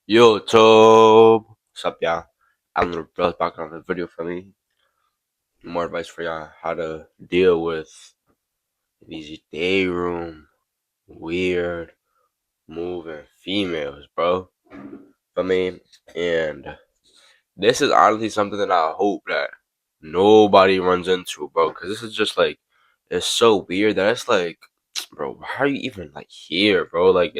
YouTube, what's up, y'all? I'm gonna bring back on the video for me. More advice for y'all how to deal with these day room weird moving females, bro. For me, and this is honestly something that I hope that nobody runs into, bro. Because this is just like it's so weird that it's like, bro, how are you even like here, bro? Like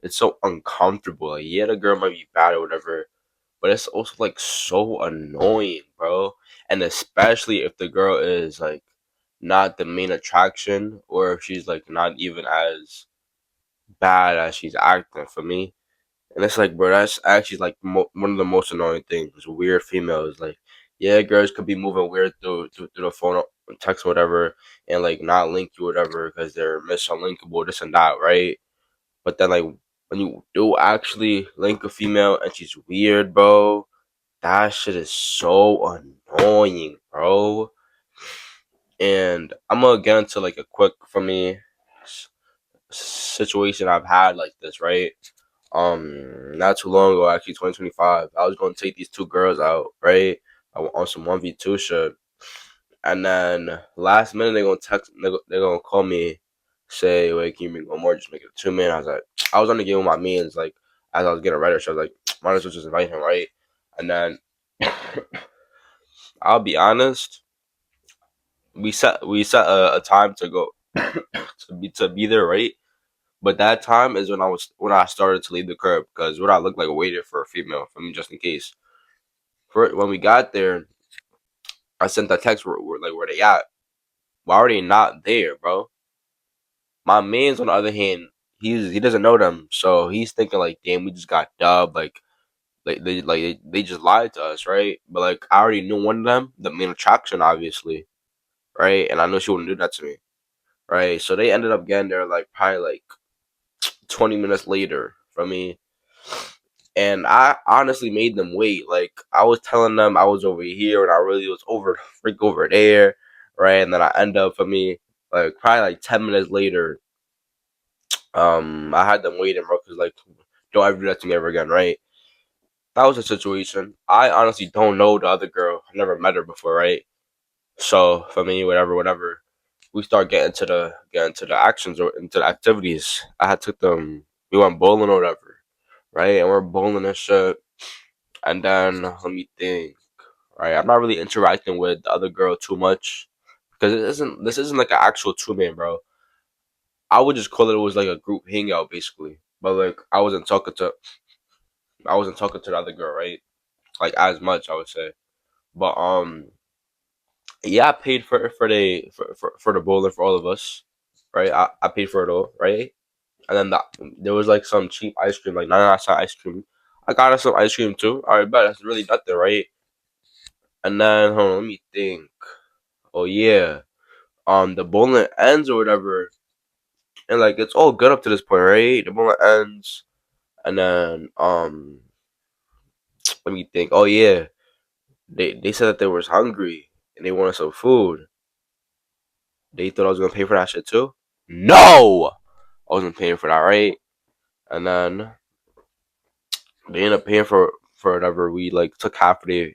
it's so uncomfortable. Like yeah, the girl might be bad or whatever, but it's also like so annoying, bro. And especially if the girl is like not the main attraction, or if she's like not even as bad as she's acting for me. And it's like, bro, that's actually like one of the most annoying things. Weird females, like, yeah, girls could be moving weird through the phone, text, whatever, and like not link you, whatever, because they're misunlinkable, this and that, right? But then like when you do actually link a female and she's weird, bro, that shit is so annoying, bro. And I'm gonna get into like a quick for me situation I've had like this, right? Not too long ago, actually, 2025. I was gonna take these two girls out, right? On some 1v2 shit, and then last minute they gonna text, they gonna call me, say, "Wait, can you make one more? Just make it a 2 man." I was like, I was gonna give him my means, like as I was getting ready, so I was like, might as well just invite him, right? And then I'll be honest, we set a time to go to be there, right? But that time is when I started to leave the curb because what I looked like waited for a female for me just in case. For when we got there, I sent that text like where they at? Why are they not there, bro? My man's on the other hand, he doesn't know them, so he's thinking like, damn, we just got dubbed, they just lied to us, right? But like I already knew one of them, the main attraction, obviously, right? And I know she wouldn't do that to me, right? So they ended up getting there like probably like 20 minutes later from me. And I honestly made them wait. Like I was telling them I was over here and I really was over there, right? And then I end up for me like probably like 10 minutes later. I had them waiting, bro, because like don't ever do that to me ever again, right? That was the situation. I honestly don't know the other girl. I never met her before, right? So for me, whatever, we start getting to the actions or into the activities. I had took them. We went bowling or whatever, right? And we're bowling and shit. And then let me think. Right, I'm not really interacting with the other girl too much because this isn't like an actual 2 man, bro. I would just call it was like a group hangout basically. But like I wasn't talking to the other girl, right? Like as much I would say. But yeah, I paid for the bowling for all of us, right? I paid for it all, right? And then there was like some cheap ice cream, like 99 cent ice cream. I got us some ice cream too. All right, but that's really nothing, right? And then hold on, let me think. Oh yeah, the bowling ends or whatever, and like it's all good up to this point, right? The bowling ends, and then let me think. Oh yeah, they said that they was hungry and they wanted some food. They thought I was gonna pay for that shit too. No, I wasn't paying for that, right? And then they ended up paying for whatever. We like took half day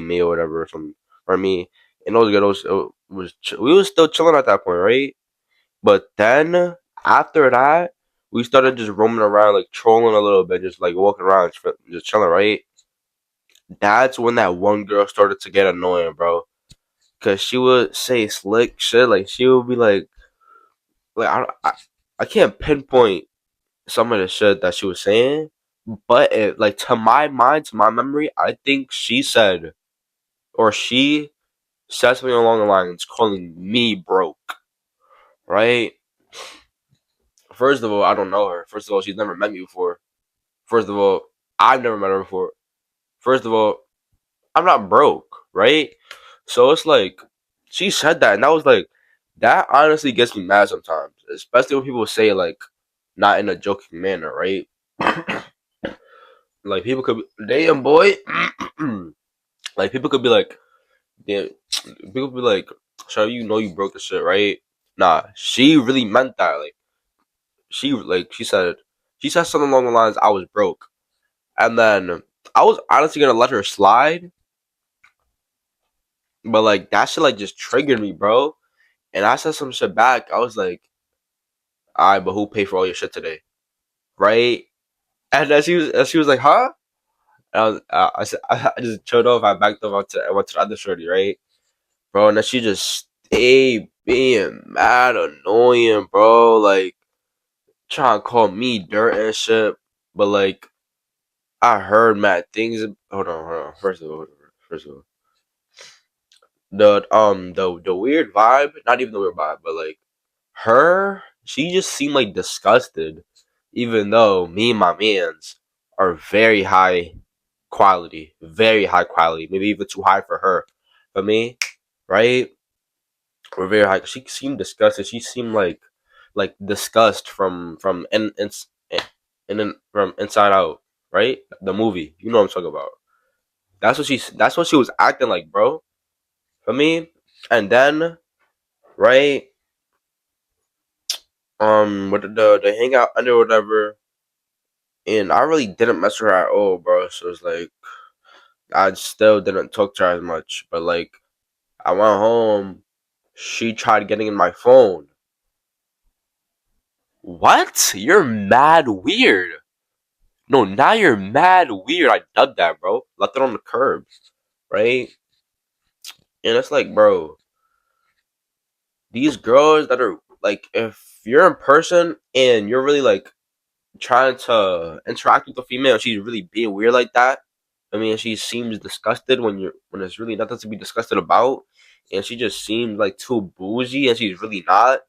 meal, or whatever, from for me. And those girls, we was still chilling at that point, right? But then after that, we started just roaming around, like trolling a little bit, just like walking around, just chilling, right? That's when that one girl started to get annoying, bro. Cause she would say slick shit, like she would be like I can't pinpoint some of the shit that she was saying, but like to my mind, to my memory, I think she said something along the lines calling me broke, right? First of all, I don't know her. First of all, she's never met me before. First of all, I've never met her before. First of all, I'm not broke, right? So it's like she said that, and that was like that. Honestly, gets me mad sometimes, especially when people say like not in a joking manner, right? Like people could be, damn boy, like people could be like, damn, people could be like, so you know you broke the shit, right? Nah, she really meant that. Like she said something along the lines, I was broke. And then I was honestly gonna let her slide, but like that shit like just triggered me, bro. And I said some shit back. I was like, "Alright, but who paid for all your shit today?" Right? And then she was like, "Huh?" And I said, I just chilled off. I backed off. I went to the other shorty, right, bro. And then she just stayed being mad annoying, bro. Like trying to call me dirt and shit. But like I heard mad things. Hold on. First of all, the weird vibe. Not even the weird vibe, but like her. She just seemed like disgusted, even though me and my mans are very high quality, maybe even too high for her. For me, right? We're very high. She seemed disgusted. She seemed like disgust from Inside Out, right? The movie. You know what I'm talking about. That's what she was acting like, bro. For me. And then, right, with the hangout under whatever, and I really didn't mess with her at all, bro. So it's like I still didn't talk to her as much. But like I went home, she tried getting in my phone. What? You're mad weird. No, now you're mad weird. I dubbed that, bro. Left it on the curb, right? And it's like, bro, these girls that are like, if you're in person and you're really like trying to interact with the female, and she's really being weird like that. I mean, she seems disgusted when there's really nothing to be disgusted about, and she just seems like too bougie, and she's really not.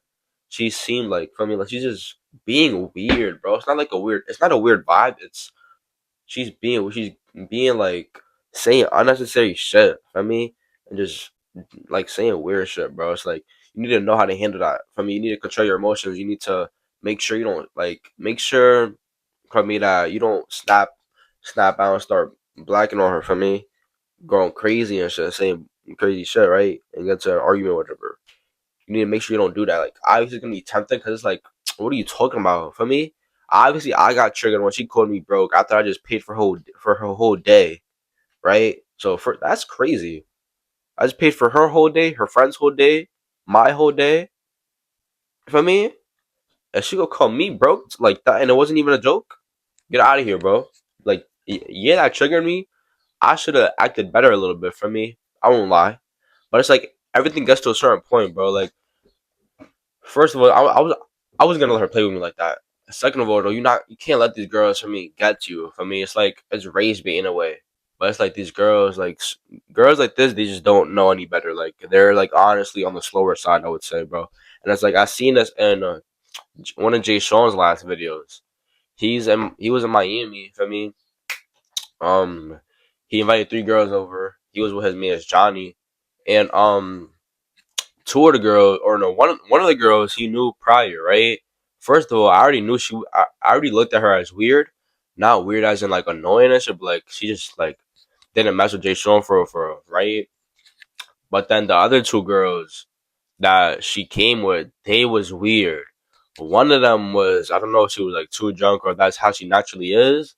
She seemed like, for me, like she's just being weird, bro. It's not like a weird. It's not a weird vibe. She's being like saying unnecessary shit. For me, and just like saying weird shit, bro. It's like you need to know how to handle that. For me, you need to control your emotions. You need to make sure you don't make sure for me that you don't snap out and start blacking on her. For me, going crazy and shit, saying crazy shit, right? And get to an argument or whatever. You need to make sure you don't do that. Like, obviously, it's gonna be tempting because it's like, what are you talking about? For me, obviously, I got triggered when she called me broke after I just paid for her whole day, right? So for that's crazy. I just paid for her whole day, her friend's whole day, my whole day. For me, and she gonna call me broke like that, and it wasn't even a joke. Get out of here, bro. Like, yeah, that triggered me. I should have acted better a little bit. For me, I won't lie, but it's like everything gets to a certain point, bro. Like, first of all, I was gonna let her play with me like that. Second of all, though, you can't let these girls for me get to you. For me, it's like it's raised me in a way, but it's like these girls, girls like this, they just don't know any better. Like they're like honestly on the slower side, I would say, bro. And it's like I seen this in one of Jay Sean's last videos. He was in Miami. For me, um, he invited three girls over. He was with his man Johnny, and two of the girls, or no, one of the girls he knew prior, right? First of all, I already knew I already looked at her as weird, not weird as in like annoying and shit, but like she just like didn't mess with Jay Sean for right. But then the other two girls that she came with, they was weird. One of them was, I don't know if she was like too drunk or that's how she naturally is,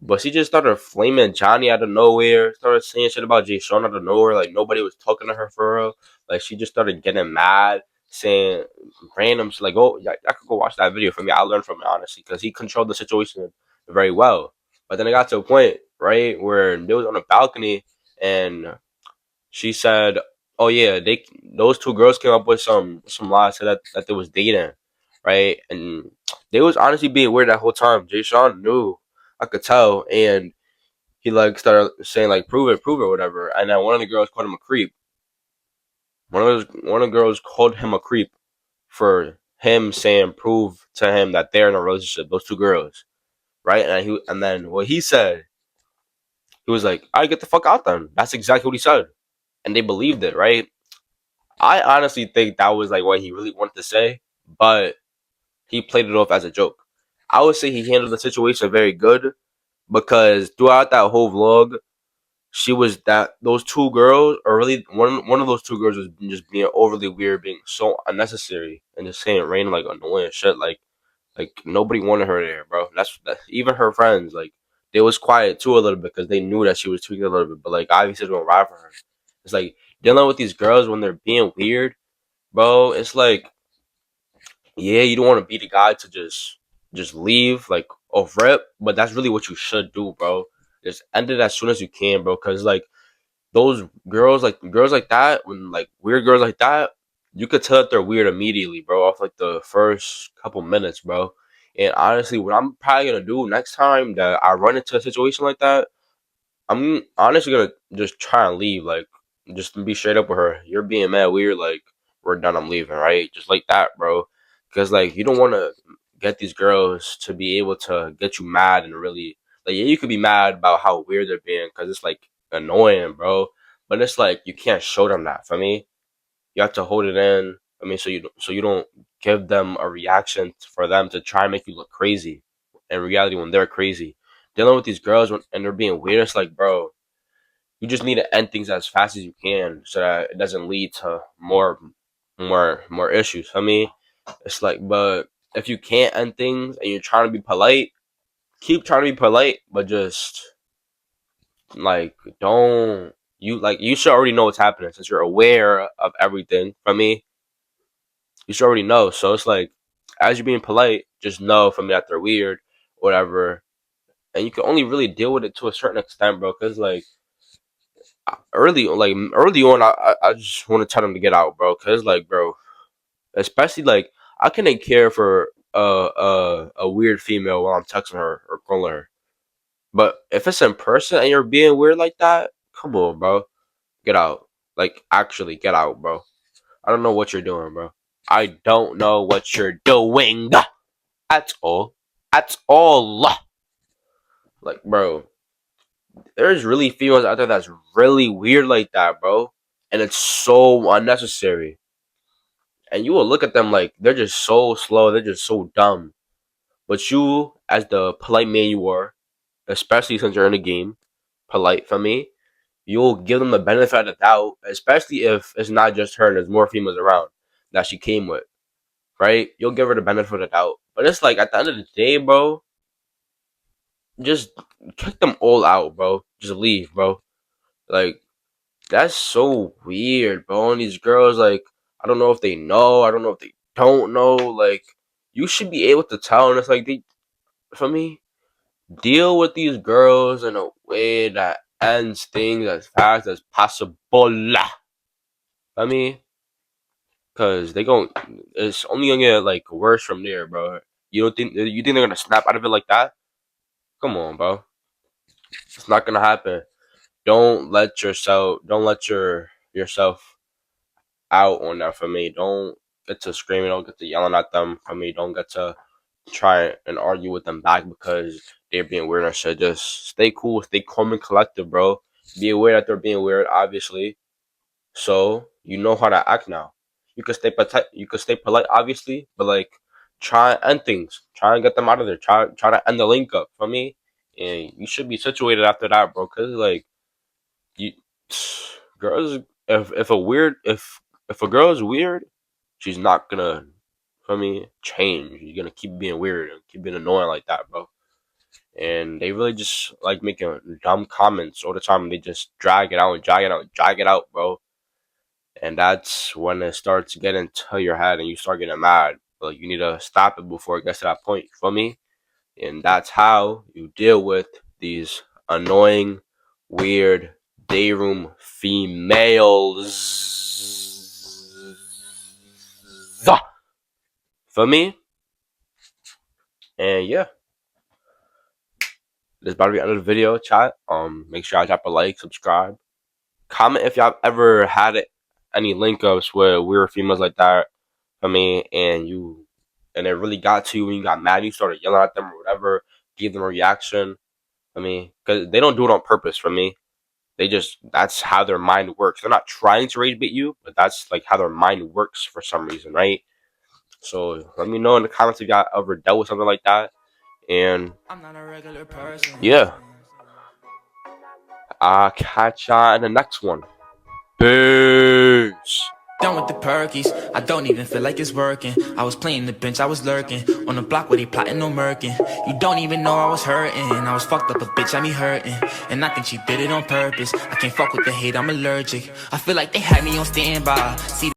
but she just started flaming Johnny out of nowhere. Started saying shit about Jay Sean out of nowhere. Like nobody was talking to her for real. Like she just started getting mad, saying random shit. Like, oh, yeah, I could go watch that video for me. I learned from it honestly because he controlled the situation very well. But then it got to a point right where they was on a balcony and she said, "Oh yeah, those two girls came up with some lies said that they was dating, right? And they was honestly being weird that whole time. Jay Sean knew, I could tell, and he like started saying like prove it, whatever. And then one of the girls called him a creep. One of the girls called him a creep for him saying prove to him that they're in a relationship. Those two girls, right? And then what he said, he was like, "I get the fuck out then." That's exactly what he said, and they believed it, right? I honestly think that was like what he really wanted to say, but he played it off as a joke. I would say he handled the situation very good because throughout that whole vlog, she was that those two girls, or really one of those two girls was just being overly weird, being so unnecessary, and just saying random like annoying shit. Like nobody wanted her there, bro. That's even her friends. Like they was quiet too a little bit because they knew that she was tweaking a little bit. But like obviously it went right for her. It's like dealing with these girls when they're being weird, bro. It's like yeah, you don't want to be the guy to just leave like off rip, but that's really what you should do, bro. Just end it as soon as you can, bro. Cause like those girls like that, when like weird girls like that, you could tell that they're weird immediately, bro, off like the first couple minutes, bro. And honestly, what I'm probably gonna do next time that I run into a situation like that, I'm honestly gonna just try and leave, like just be straight up with her. You're being mad weird, like we're done. I'm leaving, right? Just like that, bro. Because like you don't want to get these girls to be able to get you mad and really like yeah, you could be mad about how weird they're being because it's like annoying, bro. But it's like you can't show them that. For me, you have to hold it in. I mean, so you don't give them a reaction for them to try and make you look crazy. In reality, when they're crazy, dealing with these girls and they're being weird, it's like, bro, you just need to end things as fast as you can so that it doesn't lead to more issues. I mean, it's like, but if you can't end things and you're trying to be polite, keep trying to be polite, but just like don't you should already know what's happening since you're aware of everything. From me, you should already know. So it's like as you're being polite, just know from me that they're weird, whatever, and you can only really deal with it to a certain extent, bro. Because like early on, I just want to tell them to get out, bro. Cause like, bro, especially like I couldn't care for a weird female while I'm texting her or calling her. But if it's in person and you're being weird like that, come on, bro, get out. Like actually, get out, bro. I don't know what you're doing, bro. I don't know what you're doing at all. At all. Like, bro, there's really females out there that's really weird like that, bro. And it's so unnecessary. And you will look at them like they're just so slow, they're just so dumb. But you, as the polite man you are, especially since you're in the game, polite for me, you'll give them the benefit of the doubt, especially if it's not just her and there's more females around that she came with, right? You'll give her the benefit of the doubt. But it's like at the end of the day, bro, just kick them all out, bro. Just leave, bro. Like, that's so weird, bro. And these girls, like, I don't know if they know. I don't know if they don't know. Like, you should be able to tell. And it's like, for me, deal with these girls in a way that ends things as fast as possible. I mean, cause it's only gonna get like worse from there, bro. You think they're gonna snap out of it like that? Come on, bro. It's not gonna happen. Don't let yourself out on that. For me, don't get to screaming, don't get to yelling at them. For me, don't get to try and argue with them back because they're being weird or shit. Just stay cool, stay calm and collective, bro. Be aware that they're being weird, obviously. So you know how to act now. You could stay polite, obviously, but like try and end things. Try and get them out of there. Try to end the link up for me. And you should be situated after that, bro. Cause like you girls if a girl is weird, she's not gonna for me change. You're gonna keep being weird and keep being annoying like that, bro. And they really just like making dumb comments all the time. And they just drag it out and drag it out and drag it out, bro. And that's when it starts getting to your head and you start getting mad. Like you need to stop it before it gets to that point. You feel me? And that's how you deal with these annoying, weird dayroom females. For me, and yeah, this is about to be the end of the video, chat. Make sure y'all drop a like, subscribe, comment if y'all ever had any link ups with weird females like that. For me, and it really got to you when you got mad, you started yelling at them or whatever, give them a reaction. I mean, because they don't do it on purpose. For me, that's how their mind works. They're not trying to rage bait you, but that's like how their mind works for some reason, right? So let me know in the comments if y'all ever dealt with something like that. And I'm not a regular person. Yeah, I'll catch y'all in the next one. Peace. Done with the perkies, I don't even feel like it's working. I was playing the bench, I was lurking on the block where they plotting no murking. You don't even know I was hurting. I was fucked up, a bitch, I me hurting. And I think she did it on purpose. I can't fuck with the hate, I'm allergic. I feel like they had me on standby. See